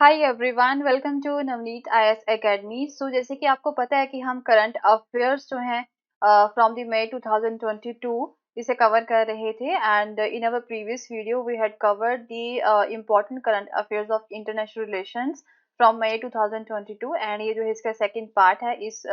Hi everyone, welcome to Navneet IAS academy. So जैसे कि आपको पता है कि हम करंट अफेयर्स जो हैं फ्रॉम द मई 2022 इसे कवर कर रहे थे। And in our previous video we had covered the important current affairs of international relations from May 2022। एंड ये जो है इसका सेकंड पार्ट है इस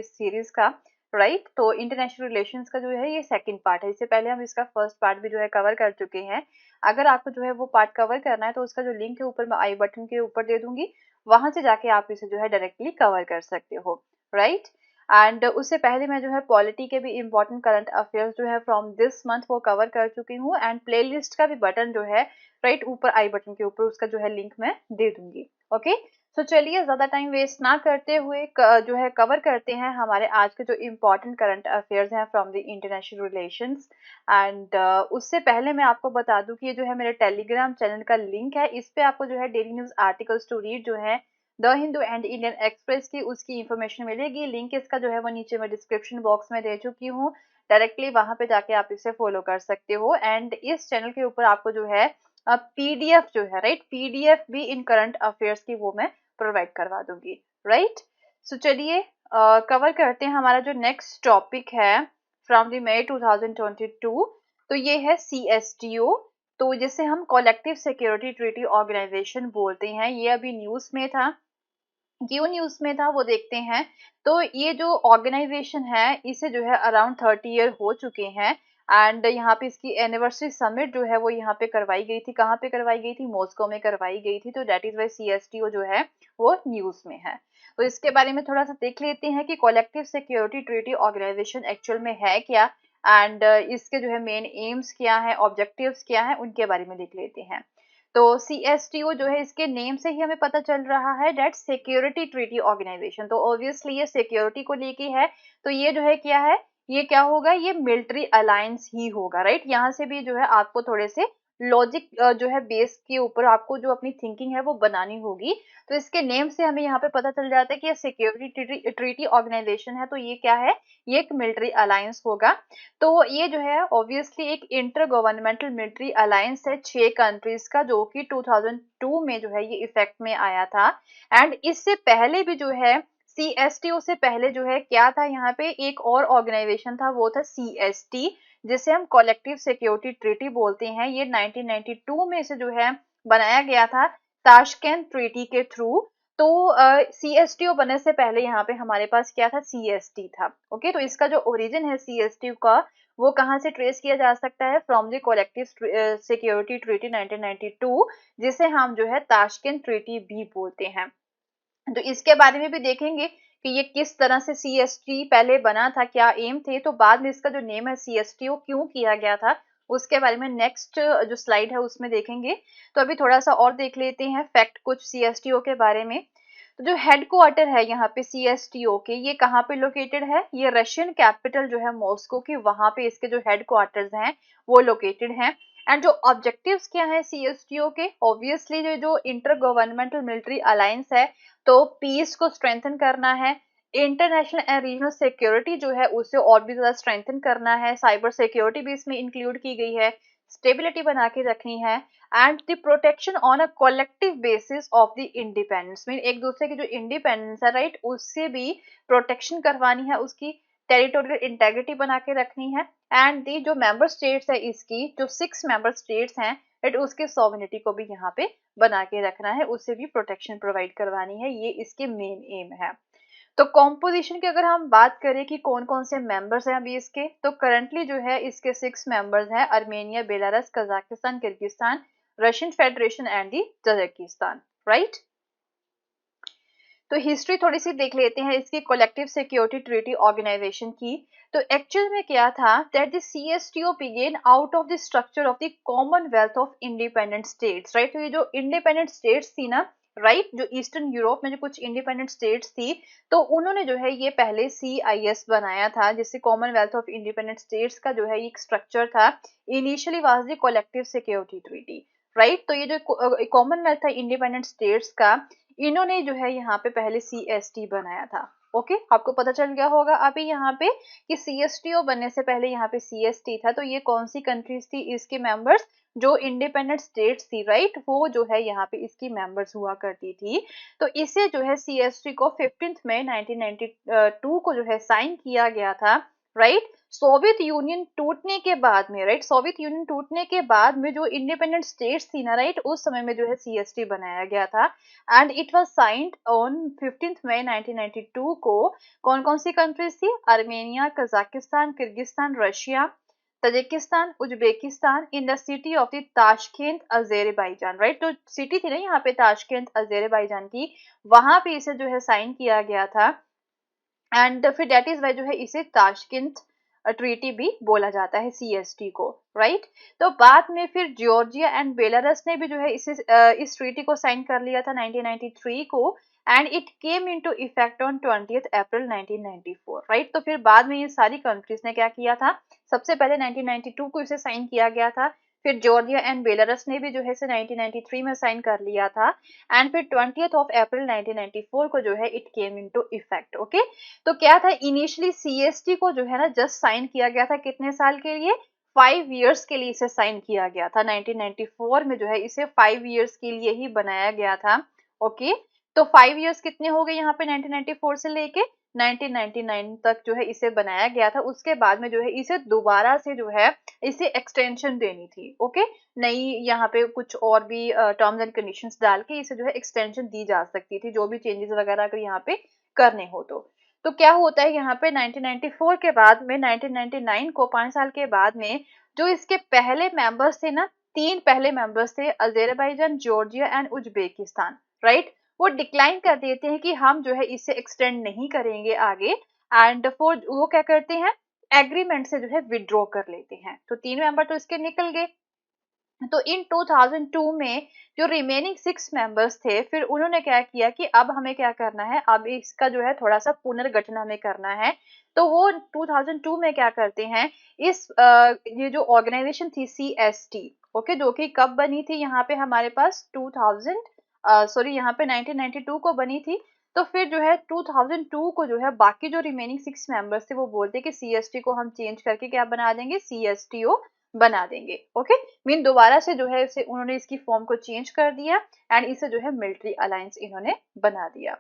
सीरीज का, राइट। तो इंटरनेशनल रिलेशंस का जो है ये सेकंड पार्ट है। इससे पहले हम इसका फर्स्ट पार्ट भी जो है कवर कर चुके हैं। अगर आपको जो है वो पार्ट कवर करना है तो उसका जो लिंक है ऊपर मैं आई बटन के ऊपर दे दूंगी, वहां से जाके आप इसे जो है डायरेक्टली कवर कर सकते हो, राइट। एंड उससे पहले मैं जो है पॉलिटी के भी इंपॉर्टेंट करंट अफेयर्स जो है फ्रॉम दिस मंथ वो कवर कर चुकी हूँ। एंड प्लेलिस्ट का भी बटन जो है राइट ऊपर आई बटन के ऊपर उसका जो है लिंक मैं दे दूंगी। ओके, सो चलिए ज्यादा टाइम वेस्ट ना करते हुए जो है कवर करते हैं हमारे आज के जो इम्पोर्टेंट करंट अफेयर्स हैं from the international relations. And उससे पहले मैं आपको बता दूं कि ये जो है मेरे टेलीग्राम चैनल का लिंक है, इस पे आपको जो है daily news articles to read जो है the Hindu and Indian Express की उसकी इंफॉर्मेशन मिलेगी। लिंक इसका जो है वो नीचे मैं डिस्क्रिप्शन बॉक्स में दे चुकी हूँ, डायरेक्टली वहां पे जाके आप इसे फॉलो कर सकते हो। एंड इस चैनल के ऊपर आपको जो है पीडीएफ जो है राइट, पीडीएफ भी इन करंट अफेयर्स की वो मैं प्रोवाइड करवा दूंगी, राइट। सो चलिए कवर करते हैं हमारा जो नेक्स्ट टॉपिक है फ्रॉम द मई 2022। तो ये है CSTO, तो जिसे हम कलेक्टिव सिक्योरिटी ट्रीटी ऑर्गेनाइजेशन बोलते हैं। ये अभी न्यूज में था, क्यों न्यूज में था वो देखते हैं। तो ये जो ऑर्गेनाइजेशन है इसे जो है अराउंड 30 ईयर हो चुके हैं। एंड यहाँ पे इसकी एनिवर्सरी समिट जो है वो यहाँ पे करवाई गई थी। कहाँ पे करवाई गई थी? मॉस्को में करवाई गई थी। तो दैट इज वाई CSTO जो है वो न्यूज में है। तो इसके बारे में थोड़ा सा देख लेते हैं कि collective security treaty organisation actual में है क्या। एंड इसके जो है मेन एम्स क्या है, ऑब्जेक्टिव्स क्या है, उनके बारे में देख लेते हैं। तो CSTO जो है इसके नेम से ही हमें पता चल रहा है दैट सिक्योरिटी ट्रीटी ऑर्गेनाइजेशन। तो ऑब्वियसली ये सिक्योरिटी को लेके है। तो ये जो है क्या है, ये क्या होगा, ये मिलिट्री अलायंस ही होगा, राइट। यहाँ से भी जो है आपको थोड़े से लॉजिक जो है बेस के ऊपर आपको जो अपनी थिंकिंग है वो बनानी होगी। तो इसके नेम से हमें यहाँ पे पता चल जाता है कि ये सिक्योरिटी ट्रीटी ऑर्गेनाइजेशन है। तो ये क्या है, ये एक मिलिट्री अलायंस होगा। तो ये जो है ऑब्वियसली एक इंटर गवर्नमेंटल मिलिट्री अलायंस है 6 कंट्रीज का, जो कि 2002 में जो है ये इफेक्ट में आया था। एंड इससे पहले भी जो है CSTO से पहले जो है क्या था, यहाँ पे एक और ऑर्गेनाइजेशन था, वो था CST, जिसे हम कलेक्टिव सिक्योरिटी ट्रीटी बोलते हैं। ये 1992 में से जो है बनाया गया था ताशकेंट ट्रीटी के थ्रू। तो CSTO बनने से पहले यहाँ पे हमारे पास क्या था, CST था। ओके, तो इसका जो ओरिजिन है CST का वो कहाँ से ट्रेस किया जा सकता है, from the collective security treaty 1992, जिसे हम जो है ताशकेंट ट्रीटी भी बोलते हैं। तो इसके बारे में भी देखेंगे कि ये किस तरह से CST पहले बना था, क्या एम थे। तो बाद में इसका जो नेम है CSTO क्यों किया गया था, उसके बारे में नेक्स्ट जो स्लाइड है उसमें देखेंगे। तो अभी थोड़ा सा और देख लेते हैं फैक्ट कुछ CSTO के बारे में। तो जो हेडक्वार्टर है यहाँ पे CSTO के, ये कहाँ पे लोकेटेड है, ये रशियन कैपिटल जो है मॉस्को की, वहां पे इसके जो हेडक्वार्टर्स हैं वो लोकेटेड हैं। एंड जो ऑब्जेक्टिव्स क्या है CSTO के, ऑब्वियसली जो इंटर गवर्नमेंटल मिलिट्री अलायंस है, तो पीस को स्ट्रेंथन करना है, इंटरनेशनल एंड रीजनल सिक्योरिटी जो है उसे और भी ज्यादा स्ट्रेंथन करना है, साइबर सिक्योरिटी भी इसमें इंक्लूड की गई है, स्टेबिलिटी बना के रखनी है, and the protection on a collective basis of the independence, mean एक दूसरे की जो इंडिपेंडेंस है राइट, उससे भी प्रोटेक्शन करवानी है, उसकी टेरिटोरियल इंटेग्रिटी बना के रखनी है। एंड दी जो मेंबर स्टेट्स है इसकी, जो 6 मेंबर स्टेट्स हैं राइट, उसके सॉवरेनिटी को भी यहाँ पे बना के रखना है, उससे भी प्रोटेक्शन प्रोवाइड करवानी है। ये इसके मेन एम है। तो कॉम्पोजिशन की अगर हम बात करें कि कौन कौन से मेंबर्स हैं अभी इसके, तो करंटली जो है इसके 6 मेंबर्स हैं, Armenia, Belarus, Kazakhstan, Kyrgyzstan, Russian federation and the Tajikistan, right. तो हिस्ट्री थोड़ी सी देख लेते हैं इसकी कलेक्टिव सिक्योरिटी ट्रीटी ऑर्गेनाइजेशन की। तो एक्चुअल में क्या था that the CSTO began out of the structure of the commonwealth of independent states, right. तो ये जो इंडिपेंडेंट स्टेट्स थी ना राइट, जो ईस्टर्न यूरोप में जो कुछ इंडिपेंडेंट स्टेट्स थी, तो उन्होंने जो है ये पहले CIS बनाया था, जिससे कॉमनवेल्थ ऑफ इंडिपेंडेंट स्टेट्स का जो है एक स्ट्रक्चर था। Initially was the collective security treaty, right. तो ये जो कॉमनवेल्थ था इंडिपेंडेंट स्टेट्स का, इन्होंने जो है यहाँ पे पहले CST बनाया था। ओके, आपको पता चल गया होगा अभी यहाँ पे कि सीएसटीओ बनने से पहले यहाँ पे सीएसटी था, तो ये कौन सी कंट्रीज थी इसके मेंबर्स, जो इंडिपेंडेंट स्टेट्स थी, राइट, वो जो है यहाँ पे इसकी मेंबर्स हुआ करती थी। तो इसे जो है सीएसटी को 15 मई 1992 को जो है साइन किया गया था, राइट। सोवियत यूनियन टूटने के बाद में, राइट, सोवियत यूनियन टूटने के बाद में जो इंडिपेंडेंट स्टेट्स थी ना, राइट, उस समय में जो है सीएसटी बनाया गया था। And it was signed on 15 May 1992 को। कौन कौन सी कंट्रीज थी? Armenia, Kazakhstan, Kyrgyzstan, Russia, Tajikistan, Uzbekistan, in the city of the Tashkent Azerbaijan, right. तो सिटी थी ना यहाँ पे ताशकेंत अजेरबैजान की, वहां पे इसे जो है साइन किया गया था। एंड फिर दैट इज वाई जो है इसे ताशकेंत ट्रीटी भी बोला जाता है, सीएसटी को, राइट। तो बाद में फिर जॉर्जिया एंड बेलारस ने भी जो है इस ट्रीटी को साइन कर लिया था 1993 को। And it came into effect on 20 April 1994, right. तो फिर बाद में ये सारी कंट्रीज ने क्या किया था, सबसे पहले 1992 को इसे साइन किया गया था, फिर जॉर्जिया एंड बेलारस ने भी जो है इसे 1993 में साइन कर लिया था। एंड फिर 20th ऑफ अप्रैल 1994 को जो है it came into effect, okay. तो क्या था, इनिशियली सीएसटी को जो है ना जस्ट साइन किया गया था, कितने साल के लिए? 5 years के लिए इसे साइन किया गया था। 1994 में जो है इसे 5 years के लिए ही बनाया गया था, ओके। तो 5 years कितने हो गए यहाँ पे 1994 से लेके 1999 तक जो है इसे बनाया गया था। उसके बाद में जो है इसे दोबारा से जो है इसे एक्सटेंशन देनी थी, ओके। नई यहाँ पे कुछ और भी टर्म्स एंड कंडीशंस डाल के इसे जो है एक्सटेंशन दी जा सकती थी, जो भी चेंजेस वगैरह अगर यहाँ पे करने हो तो क्या होता है यहाँ पे 1994 के बाद में 1999 को 5 साल के बाद में जो इसके पहले मेंबर्स थे ना, 3 पहले मेंबर्स थे, अजेरबैजान, जॉर्जिया एंड उज्बेकिस्तान, राइट। वो डिक्लाइन कर देते हैं कि हम जो है इसे एक्सटेंड नहीं करेंगे आगे। एंड फॉर वो क्या करते हैं, एग्रीमेंट से जो है विड्रॉ कर लेते हैं। तो 3 मेंबर तो इसके निकल गए। तो इन 2002 में जो रिमेनिंग 6 मेंबर्स थे, फिर उन्होंने क्या किया कि अब हमें क्या करना है, अब इसका जो है थोड़ा सा पुनर्गठन हमें करना है। तो वो 2002 में क्या करते हैं, ये जो ऑर्गेनाइजेशन थी सीएसटी, ओके, जो कि कब बनी थी यहाँ पे हमारे पास 2000 सॉरी यहाँ पे 1992 को बनी थी। तो फिर जो है 2002 को जो है बाकी जो रिमेनिंग 6 मेंबर्स थे वो बोलते कि सीएसटी को हम चेंज करके क्या बना देंगे, सीएसटीओ बना देंगे, ओके। मीन दोबारा से जो है इसे उन्होंने इसकी फॉर्म को चेंज कर दिया एंड इसे जो है मिलिट्री अलायंस इन्होंने बना दिया।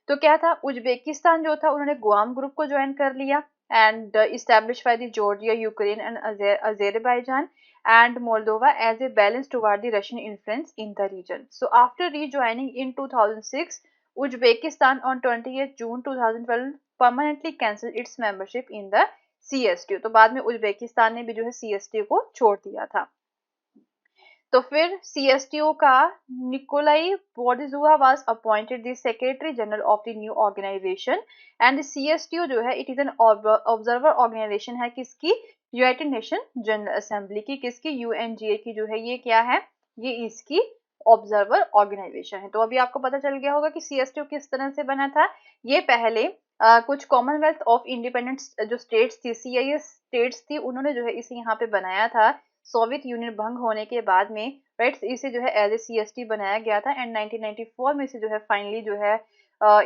तो क्या था, उज्बेकिस्तान जो था उन्होंने गुआम ग्रुप को ज्वाइन कर लिया and establish by the Georgia, Ukraine and Azerbaijan and Moldova as a balance toward the Russian influence in the region. So after rejoining in 2006, Uzbekistan on 20th June 2012 permanently cancelled its membership in the CSTO। तो बाद में Uzbekistan ने भी जो है CSTO को छोड़ दिया था। तो फिर सीएसटीओ का Nikolai Bordyuzha was appointed the secretary general of the new organisation. And CSTO जो है it is an observer organisation है, किसकी? यूनाइटेड नेशन जनरल असेंबली की, किसकी? यूएनजीए की जो है ये क्या है, ये इसकी ऑब्जर्वर ऑर्गेनाइजेशन है। तो अभी आपको पता चल गया होगा कि सीएसटीओ किस तरह से बना था। ये पहले कुछ कॉमनवेल्थ ऑफ इंडिपेंडेंट जो स्टेट्स थी, सीआईएस स्टेट्स थी, उन्होंने जो है इसे यहाँ पे बनाया था सोवियत यूनियन भंग होने के बाद में, राइट। इसे जो है एज ए सीएसटी बनाया गया था एंड 1994 में इसे जो है फाइनली जो है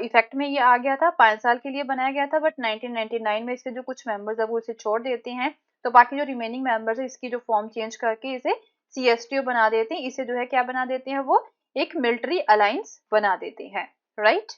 इफेक्ट में ये आ गया था। 5 साल के लिए बनाया गया था, बट 1999 में इसके जो कुछ मेंबर्स है वो इसे छोड़ देते हैं। तो बाकी जो रिमेनिंग मेंबर्स है इसकी जो फॉर्म चेंज करके इसे सीएसटीओ बना देते हैं। इसे जो है क्या बना देते हैं, वो एक मिलिट्री अलायंस बना देते हैं, राइट।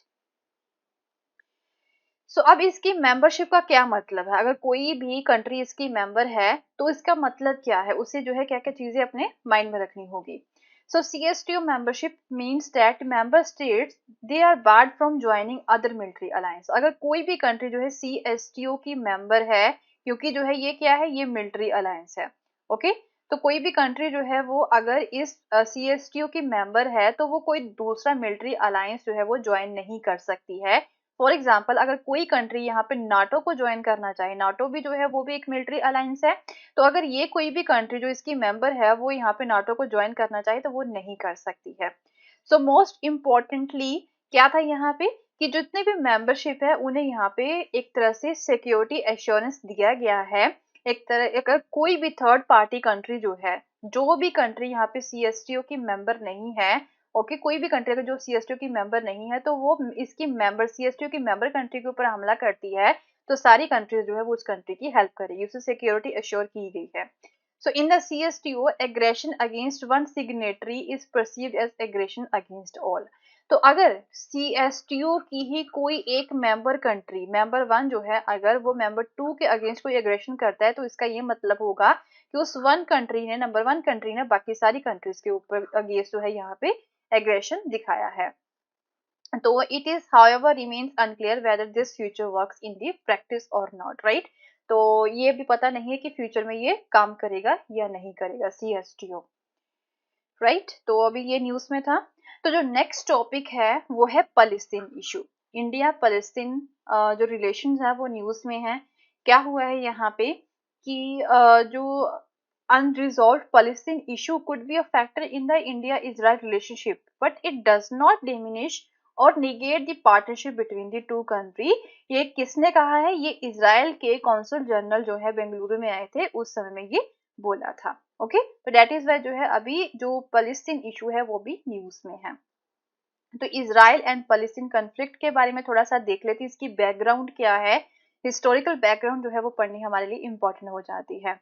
सो अब इसकी मेंबरशिप का क्या मतलब है, अगर कोई भी कंट्री इसकी मेंबर है तो इसका मतलब क्या है, उसे जो है क्या क्या चीजें अपने माइंड में रखनी होगी। So CSTO membership means that member states they are barred from joining other military alliance. अगर कोई भी कंट्री जो है सीएसटीओ की मेंबर है, क्योंकि जो है ये क्या है, ये मिलिट्री अलायंस है, ओके। तो कोई भी कंट्री जो है वो अगर इस सीएसटीओ की मेंबर है तो वो कोई दूसरा मिलिट्री अलायंस जो है वो ज्वाइन नहीं कर सकती है। फॉर एग्जाम्पल अगर कोई कंट्री यहाँ पे नाटो को ज्वाइन करना चाहे, नाटो भी जो है वो भी एक मिलिट्री अलायंस है, तो अगर ये कोई भी कंट्री जो इसकी मेंबर है वो यहाँ पे नाटो को ज्वाइन करना चाहे तो वो नहीं कर सकती है। सो मोस्ट इम्पोर्टेंटली क्या था यहाँ पे कि जितने भी मेंबरशिप है उन्हें यहाँ पे एक तरह से सिक्योरिटी एश्योरेंस दिया गया है। एक तरह अगर कोई भी थर्ड पार्टी कंट्री जो है, जो भी कंट्री यहाँ पे सीएसटीओ की मेंबर नहीं है, ओके, कोई भी कंट्री अगर जो CSTO की मेंबर नहीं है तो वो इसकी मेंबर CSTO की मेंबर कंट्री के ऊपर हमला करती है तो सारी कंट्रीज जो है वो उस कंट्री की हेल्प करेगी, उससे सिक्योरिटी अश्योर की गई है। So in the CSTO, aggression against one signatory is perceived as aggression against all. तो अगर CSTO की ही कोई एक मेंबर कंट्री, मेंबर वन जो है, अगर वो मेंबर टू के अगेंस्ट कोई एग्रेशन करता है तो इसका ये मतलब होगा कि उस वन कंट्री ने, नंबर वन कंट्री ने बाकी सारी कंट्रीज के ऊपर अगेंस्ट जो है यहाँ पे एग्रेशन दिखाया है। तो it is however remains unclear whether this future works in the practice और नॉट, राइट। तो ये भी पता नहीं है कि फ्यूचर में ये काम करेगा या नहीं करेगा CSTO, राइट। तो अभी ये न्यूज में था। तो जो नेक्स्ट टॉपिक है वो है पैलेस्टीन इशू। इंडिया पैलेस्टीन जो रिलेशंस है वो न्यूज में है। क्या हुआ है यहाँ पे कि जो unresolved Palestine issue could be a factor in the India-Israel relationship, but it does not diminish और negate the partnership between the two country। ये किसने कहा है? ये इजराइल के कॉन्सुल जनरल जो है बेंगलुरु में आए थे उस समय में ये बोला था। ओके, तो दैट इज वाई जो है अभी जो पैलेस्टीन इशू है वो भी न्यूज में है। तो इजराइल एंड पैलेस्टीन कन्फ्लिक्ट के बारे में थोड़ा सा देख लेते हैं, इसकी बैकग्राउंड क्या है। हिस्टोरिकल बैकग्राउंड जो है वो पढ़नी हमारे लिए इंपॉर्टेंट हो जाती है।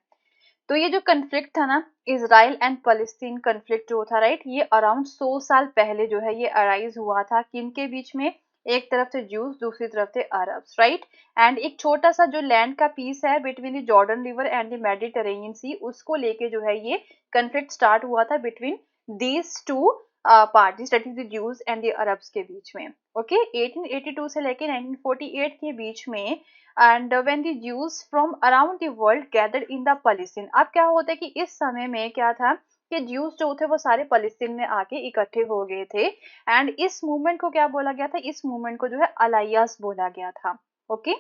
तो ये जो कन्फ्लिक्ट था ना, इजराइल एंड पैलेस्टीन कन्फ्लिक्ट जो था, राइट, ये अराउंड 100 साल पहले जो है ये अराइज हुआ था। किन के बीच में? एक तरफ से ज्यूज, दूसरी तरफ से अरब्स, राइट। एंड एक छोटा सा जो लैंड का पीस है between the Jordan river and the Mediterranean sea, उसको लेके जो है ये कन्फ्लिक्ट स्टार्ट हुआ था between these two parties, that is the Jews and the Arabs के बीच में। ओके, 1882 से लेके 1948 के बीच में। And when the Jews from around the world gathered in the Palestine. अब क्या होता है कि इस समय में क्या था कि ज्यूज जो थे वो सारे पैलेस्टीन में आके इकट्ठे हो गए थे। एंड इस मूवमेंट को क्या बोला गया था? इस मूवमेंट को जो है अलायंस बोला गया था। Okay,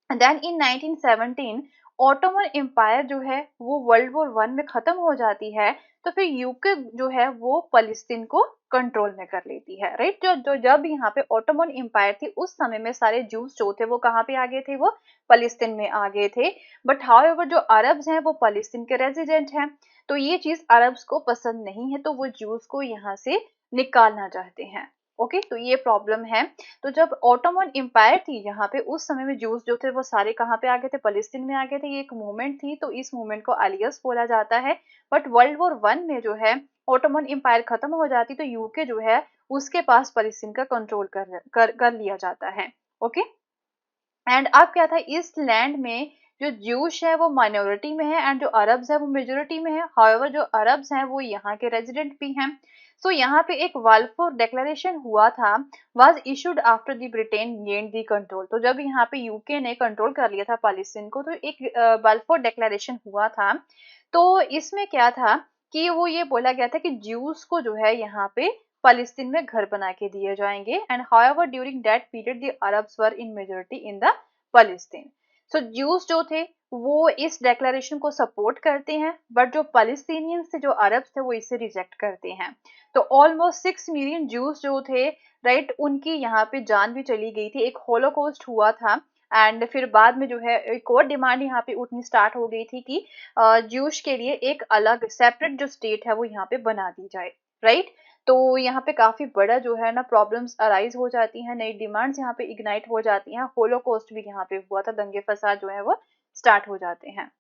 then in 1917 Ottoman empire जो है वो वर्ल्ड वॉर वन में खत्म हो जाती है। तो फिर यूके जो है वो पैलेस्टीन को कंट्रोल में कर लेती है, राइट। जो जब यहाँ पे ऑटोमन एम्पायर थी उस समय में सारे ज्यूज जो थे वो कहाँ पे आ गए थे? वो पैलेस्टीन में आ गए थे। बट हाउएवर जो अरब्स हैं वो पैलेस्टीन के रेजिडेंट हैं, तो ये चीज अरब्स को पसंद नहीं है, तो वो ज्यूज को यहाँ से निकालना चाहते हैं। ओके, तो ये प्रॉब्लम है। तो जब ऑटोमन एम्पायर थी यहाँ पे उस समय में ज्यूज जो थे वो सारे कहाँ पे आ गए थे? पैलेस्टीन में आ गए थे। ये एक मूवमेंट थी, तो इस मूवमेंट को अलियस बोला जाता है। बट वर्ल्ड वॉर वन में जो है ऑटोमन एम्पायर खत्म हो जाती, तो यूके जो है उसके पास पैलेस्टीन का कंट्रोल कर लिया जाता है। ओके, एंड अब क्या था, इस लैंड में जो ज्यूश है वो माइनॉरिटी में है एंड जो अरब्स है वो मेजोरिटी में है। हाउएवर जो अरब्स हैं वो यहाँ के रेजिडेंट भी हैं। सो यहाँ पे एक बाल्फोर डिक्लेरेशन हुआ था, was issued after the Britain gained the control. तो जब यहाँ पे यूके ने कंट्रोल कर लिया था पैलेस्टीन को, तो एक बाल्फोर डिक्लेरेशन हुआ था। तो इसमें क्या था कि वो ये बोला गया था कि ज्यूस को जो है यहाँ पे पैलेस्टीन में घर बना के दिए जाएंगे। And however during that period the Arabs were in majority in the Palestine. So juice जो थे वो इस डिक्लेरेशन को सपोर्ट करते हैं, बट जो पैलेस्टीनियंस थे, जो अरब्स थे, वो इसे रिजेक्ट करते हैं। तो ऑलमोस्ट 6 मिलियन ज्यूस जो थे, राइट, उनकी यहाँ पे जान भी चली गई थी। एक होलोकॉस्ट हुआ था। एंड फिर बाद में जो है एक और डिमांड यहाँ पे उठनी स्टार्ट हो गई थी कि ज्यूश के लिए एक अलग सेपरेट जो स्टेट है वो यहाँ पे बना दी जाए, राइट। तो यहाँ पे काफी बड़ा जो है ना प्रॉब्लम्स अराइज हो जाती हैं, नई डिमांड्स यहाँ पे इग्नाइट हो जाती हैं। होलोकॉस्ट भी यहाँ पे हुआ था, दंगे फसाद जो है वो स्टार्ट हो जाते हैं।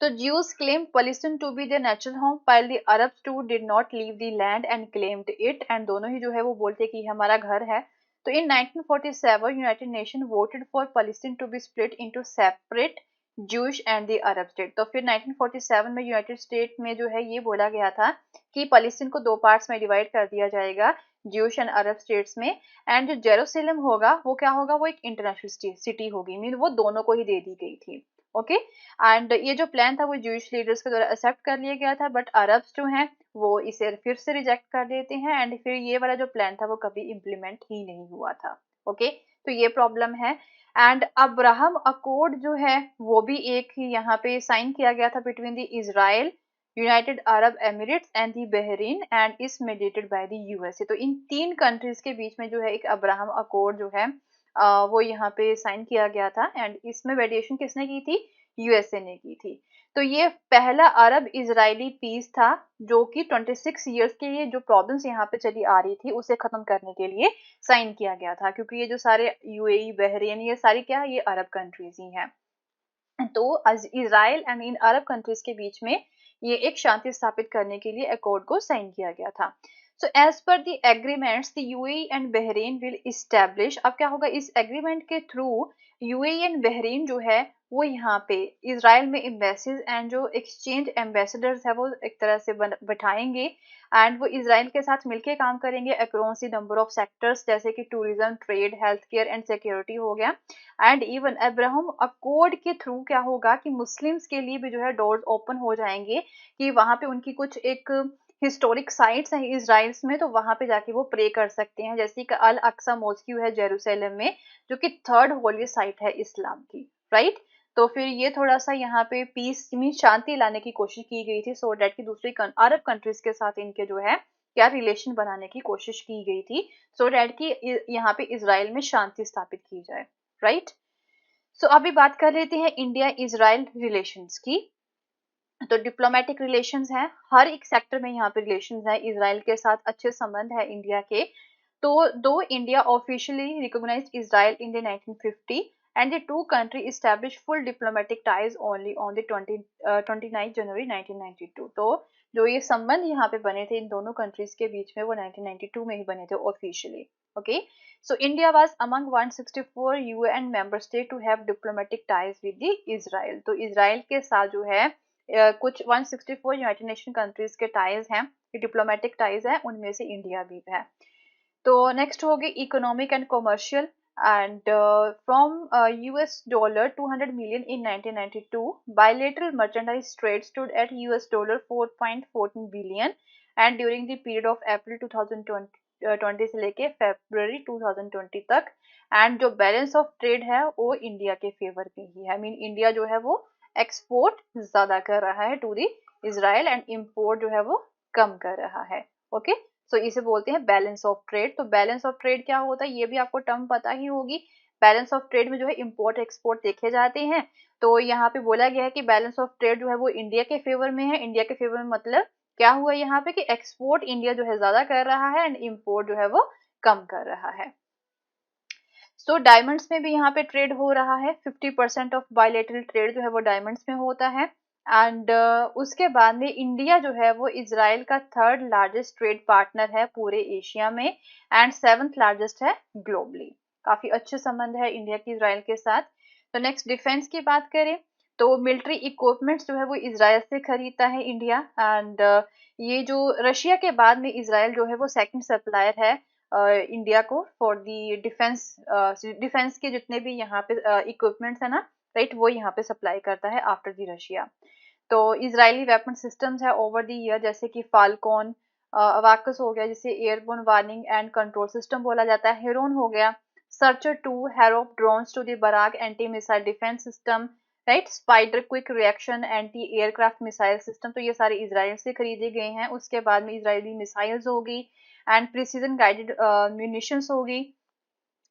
तो Jews claimed Palestine to be their natural home, while the Arabs too did not leave the land and claimed it, and दोनों ही जो है वो बोलते कि हमारा घर है। तो in 1947 United nation voted for Palestine to be split into separate Jewish and the Arab state। तो फिर 1947 में यूनाइटेड स्टेट में जो है ये बोला गया था कि पैलेस्टीन को दो पार्ट्स में डिवाइड कर दिया जाएगा, ज्यूश एंड अरब स्टेट्स में। एंड जो जेरूसलम होगा वो क्या होगा? वो एक इंटरनेशनल सिटी होगी, मीन वो दोनों को ही दे दी गई थी। ओके, एंड ये जो प्लान था वो ज्यूइश लीडर्स के द्वारा एक्सेप्ट कर लिया गया था, बट अरब्स जो हैं वो इसे फिर से रिजेक्ट कर देते हैं। एंड फिर ये वाला जो प्लान था वो कभी इम्प्लीमेंट ही नहीं हुआ था। ओके, तो ये प्रॉब्लम है। एंड अब्राहम अकॉर्ड जो है वो भी एक ही यहाँ पे साइन किया गया था between the Israel, United Arab Emirates and the Bahrain, and is mediated by the USA. तो इन तीन कंट्रीज के बीच में जो है एक अब्राहम अकॉर्ड जो है वो यहाँ पे साइन किया गया था। एंड इसमें मेडिएशन किसने की थी? यूएसए ने की थी। तो ये पहला अरब इजरायली पीस था जो कि 26 इयर्स के लिए जो प्रॉब्लम्स यहाँ पे चली आ रही थी उसे खत्म करने के लिए साइन किया गया था, क्योंकि ये जो सारे यूएई, बहरीन, ये सारी क्या है, ये अरब कंट्रीज ही हैं। तो Israel and in Arab countries के बीच में ये एक शांति स्थापित करने के लिए अकॉर्ड को साइन किया गया था। So as per the agreements the UAE and Bahrain will establish, अब क्या होगा इस एग्रीमेंट के थ्रू यूएई एंड बहरीन जो है वो यहाँ पे इजराइल में एम्बेसीज एंड जो एक्सचेंज एम्बेसडर्स है वो एक तरह से बैठाएंगे, एंड वो इजराइल के साथ मिलकर काम करेंगे across the number of sectors, जैसे कि tourism, trade, health care and security हो गया। एंड इवन अब्राहम अकॉर्ड के थ्रू क्या होगा कि मुस्लिम्स के लिए भी जो है डोर्स ओपन हो जाएंगे कि वहां पे उनकी कुछ एक हिस्टोरिक साइट्स हैं इजराइल में, तो वहां पे जाके वो प्रे कर सकते हैं, जैसे कि अल अक्सा मॉस्क्यू है जेरूसलम में, जो कि थर्ड होली साइट है इस्लाम की, राइट। तो फिर ये थोड़ा सा यहाँ पे पीस मीन शांति लाने की कोशिश की गई थी, सो डेट की दूसरी अरब कंट्रीज के साथ इनके जो है क्या रिलेशन बनाने की कोशिश की गई थी, सो डेट की यहाँ पे इजराइल में शांति स्थापित की जाए, राइट। सो अभी बात कर लेते हैं इंडिया इजराइल रिलेशंस की। तो डिप्लोमेटिक रिलेशंस हैं, हर एक सेक्टर में यहाँ पे रिलेशंस है, इजराइल के साथ अच्छे संबंध है इंडिया के। तो दो India officially recognised Israel in the 1950 and the two countries established full diplomatic ties only on the 29 जनवरी 1992। तो जो ये संबंध यहाँ पे बने थे इन दोनों कंट्रीज के बीच में वो 1992 में ही बने थे officially. Okay, so India was among 164 UN member state to have diplomatic ties with the Israel. तो इजराइल के साथ जो है कुछ 164 यूनाइटेड नेशन कंट्रीज के टाइज हैं, डिप्लोमेटिक टाइज है, उनमें से इंडिया भी है। तो नेक्स्ट होगी economic and commercial, and from US dollar 200 million in 1992, bilateral merchandise trade stood at US dollar 4.14 billion, and during the period of April 2020 से लेके February 2020 तक, एंड जो बैलेंस ऑफ ट्रेड है वो इंडिया के फेवर में ही है, मीन इंडिया जो है वो एक्सपोर्ट ज्यादा कर रहा है to the Israel and import जो है वो कम कर रहा है। ओके, सो इसे बोलते हैं बैलेंस ऑफ ट्रेड। तो बैलेंस ऑफ ट्रेड क्या होता है ये भी आपको टर्म पता ही होगी। बैलेंस ऑफ ट्रेड में जो है इंपोर्ट एक्सपोर्ट देखे जाते हैं, तो यहाँ पे बोला गया है कि बैलेंस ऑफ ट्रेड जो है वो इंडिया के फेवर में है। इंडिया के फेवर में मतलब क्या हुआ यहाँ पे कि एक्सपोर्ट इंडिया जो है ज्यादा कर रहा है एंड इम्पोर्ट जो है वो कम कर रहा है। सो डायमंड्स में भी यहाँ पे ट्रेड हो रहा है, 50% ऑफ बायलेटरल ट्रेड जो है वो डायमंड्स में होता है। एंड उसके बाद में इंडिया जो है वो इजराइल का थर्ड लार्जेस्ट ट्रेड पार्टनर है पूरे एशिया में, एंड सेवंथ लार्जेस्ट है ग्लोबली। काफी अच्छे संबंध है इंडिया की इजराइल के साथ। तो नेक्स्ट डिफेंस की बात करें तो मिलिट्री इक्विपमेंट्स जो है वो इजराइल से खरीदता है इंडिया, एंड ये जो रशिया के बाद में इजराइल जो है वो सेकंड सप्लायर है इंडिया को फॉर दी डिफेंस। डिफेंस के जितने भी यहाँ पे इक्विपमेंट्स है ना, राइट, वो यहाँ पे सप्लाई करता है आफ्टर दी रशिया। तो इजरायली वेपन सिस्टम्स है ओवर दी ईयर, जैसे कि फाल्कॉन, अवाकस हो गया जिसे airborne warning and control system बोला जाता है, हेरोन हो गया, Searcher 2, Harop drones to the Barak anti missile defence system, right, Spyder quick reaction anti aircraft missile system, तो ये सारे इजराइल से खरीदे गए हैं। उसके बाद में इजरायली मिसाइल्स होगी एंड प्रिसीजन गाइडेड म्यूनिशंस होगी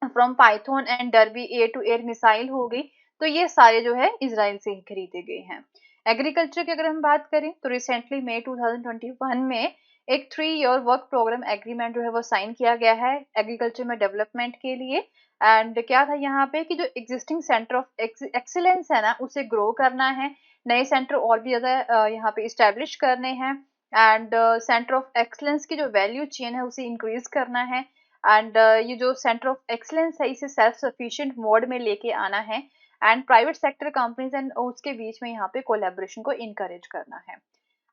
from Python and Derby air to air missile हो गई। तो ये सारे जो है इजराइल से ही खरीदे गए हैं। एग्रीकल्चर की अगर हम बात करें तो रिसेंटली मई 2021 में एक 3 ईयर वर्क प्रोग्राम एग्रीमेंट जो है वो साइन किया गया है एग्रीकल्चर में डेवलपमेंट के लिए। एंड क्या था यहाँ पे कि जो एग्जिस्टिंग सेंटर ऑफ एक्सीलेंस है ना उसे ग्रो करना है, नए सेंटर और भी ज्यादा यहाँ पे इस्टेब्लिश करने हैं, एंड सेंटर ऑफ एक्सीलेंस की जो वैल्यू चेन है उसे इंक्रीज करना है, एंड ये जो सेंटर ऑफ एक्सीलेंस है इसे सेल्फ सफिशिएंट मोड में लेके आना है, and private sector companies and उसके बीच में यहाँ पे कोलैबोरेशन को इनकरेज करना है।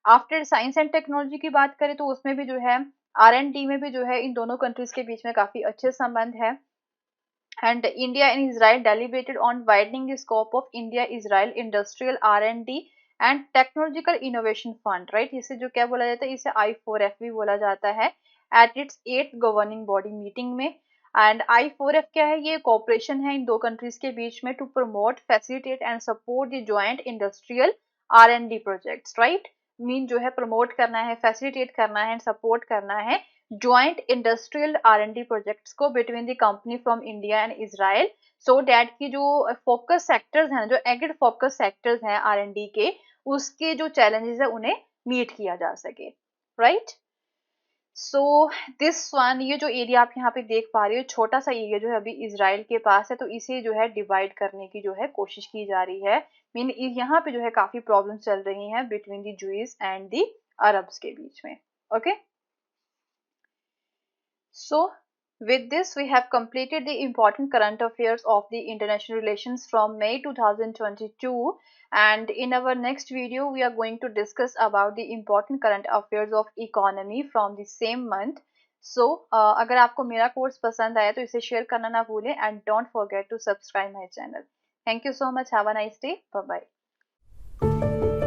आफ्टर साइंस एंड टेक्नोलॉजी की बात करें तो उसमें भी जो है R&D में भी जो है इन दोनों कंट्रीज के बीच में काफी अच्छे संबंध है। And India and Israel deliberated on widening the scope of India-Israel Industrial R&D and Technological Innovation Fund, right? इसे जो क्या बोला जाता है, इसे I4F भी बोला जाता है, at its 8th governing body meeting में। एंड I4F क्या है, ये कॉपरेशन है इन दो कंट्रीज के बीच में to promote, facilitate and support the joint industrial R&D projects, right. Mean जो है प्रमोट करना है, फैसिलिटेट करना है, सपोर्ट करना है joint industrial R&D प्रोजेक्ट्स को between the company from India and Israel, so that की जो फोकस सेक्टर्स हैं, जो एग्रीड फोकस सेक्टर्स हैं R&D के, उसके जो चैलेंजेस है उन्हें मीट किया जा सके, राइट। सो दिस वन, ये जो एरिया आप यहाँ पे देख पा रहे हो, छोटा सा एरिया जो है अभी इजराइल के पास है, तो इसे जो है डिवाइड करने की जो है कोशिश की जा रही है। मीन यहाँ पे जो है काफी प्रॉब्लम चल रही हैं between the Jews and the Arabs के बीच में। Okay, so with this we have completed the important current affairs of the international relations from May 2022, and in our next video we are going to discuss about the important current affairs of economy from the same month. So अगर आपको मेरा course पसंद आया तो इसे share करना ना भूलें, and don't forget to subscribe my channel. Thank you so much. Have a nice day. Bye bye.